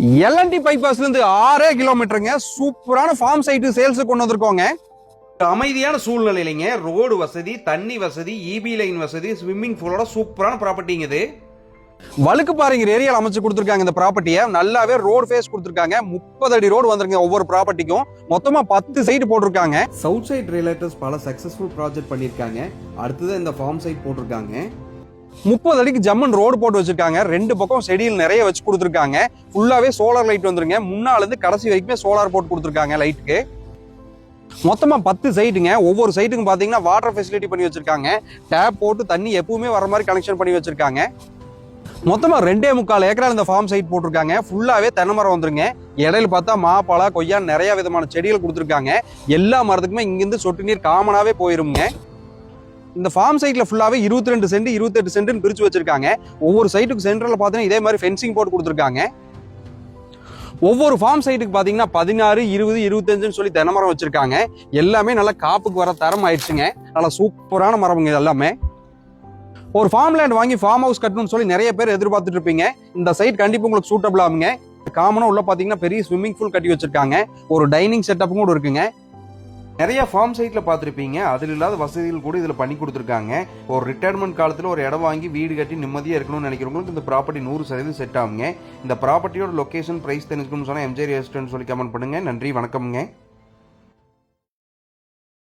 L&T பைபாஸ்ல இருந்து 6 கிலோமீட்டருங்க. சூப்பரான form site sales கொண்டு வந்திருக்கோங்க. அமைதியான சூழ்நிலையிலங்க, ரோடு வசதி, தண்ணி வசதி, இபி லைன் வசதி, ஸ்விம்மிங் பூலோட சூப்பரான ப்ராப்பர்ட்டிங்க இது. வழுக்கு பாருங்க ஏரியால அமைச்சு கொடுத்துருக்காங்க. இந்த ப்ராப்பர்ட்டியை நல்லாவே ரோடு ஃபேஸ் கொடுத்துருக்காங்க. 30 அடி ரோடு வந்துருங்க ஒவ்வொரு ப்ராப்பர்ட்டிக்கும். மொத்தமா 10 சைட் போட்டிருக்காங்க. சவுத் சைட் ரியலேட்டர்ஸ் பல சக்சஸ்ஃபுல் ப்ராஜெக்ட் பண்ணியிருக்காங்க. அடுத்தது இந்த ஃபார்ம் சைட் போட்டிருக்காங்க. 30 அடிக்கு ஜம்மன் ரோடு போட்டு வச்சிருக்காங்க. 2 பக்கம் செடியில் நிறைய வச்சு கொடுத்துருக்காங்க. ஃபுல்லாவே சோலார் லைட் வந்துருங்க. முன்னால இருந்து கடைசி வரைக்குமே சோலார் போட்டு கொடுத்துருக்காங்க லைட்டுக்கு. மொத்தமா 10 சைட்டுங்க. ஒவ்வொரு சைட்டுக்கும் பாத்தீங்கன்னா வாட்டர் ஃபெசிலிட்டி பண்ணி வச்சிருக்காங்க. டேப் போட்டு தண்ணி எப்பவுமே வர மாதிரி கனெக்ஷன் பண்ணி வச்சிருக்காங்க. மொத்தமா 2.25 ஏக்கரா இந்த ஃபார்ம் சைட் போட்டிருக்காங்க. ஃபுல்லாவே தென்னை மரம் வந்துருங்க. இடையில பார்த்தா மாப்பழா, கொய்யா நிறைய விதமான செடிகள் கொடுத்துருக்காங்க. எல்லா மரத்துக்குமே இங்கிருந்து சொட்டு நீர் காமனாவே போயிருங்க. இந்த ஃபார்ம் சைட்ல ஃபுல்லாவே 22 சென்ட் 28 சென்ட்னு பிரிச்சு வச்சிருக்காங்க. ஒவ்வொரு சைட்டுக்கு சென்டர்ல பாத்தீங்கன்னா இதே மாதிரி ஃபென்சிங் போட்டு கொடுத்துருக்காங்க. ஒவ்வொரு ஃபார்ம் சைட்டுக்கு பாத்தீங்கன்னா 16, 20, 25 சொல்லி தென்னை மரம் வச்சிருக்காங்க. எல்லாமே நல்லா காப்புக்கு வர தரம் ஆயிடுச்சுங்க. நல்லா சூப்பரான மரம்ங்க எல்லாமே. ஒரு ஃபார்ம் லேண்ட் வாங்கி ஃபார்ம் ஹவுஸ் கட்டணும்னு சொல்லி நிறைய பேர் எதிர்பார்த்துட்டு இருப்பீங்க. இந்த சைட் கண்டிப்பா உங்களுக்கு சூட்டபிள் ஆகுங்க. காமனா உள்ள பாத்தீங்கன்னா பெரிய ஸ்விம்மிங் பூல் கட்டி வச்சிருக்காங்க. ஒரு டைனிங் செட்டப்பும் கூட இருக்குங்க. நிறைய ஃபார்ம் சைட்ல பார்த்துருப்பீங்க, அதில் இல்லாத வசதிகள் கூட இதில் பண்ணி கொடுத்துருக்காங்க. ஒரு ரிட்டையர்மெண்ட் காலத்தில் ஒரு இடம் வாங்கி வீடு கட்டி நிம்மதியாக இருக்கணும்னு நினைக்கிறவங்களுக்கு இந்த ப்ராப்பர்ட்டி 100% செட் ஆகுங்க. இந்த ப்ராப்பர்ட்டியோட லொகேஷன், பிரைஸ் தெரிஞ்சுக்கணும்னு சொன்னால் எம்ஜே ரியல் எஸ்டேட்னு சொல்லி கமெண்ட் பண்ணுங்க. நன்றி, வணக்கம்ங்க.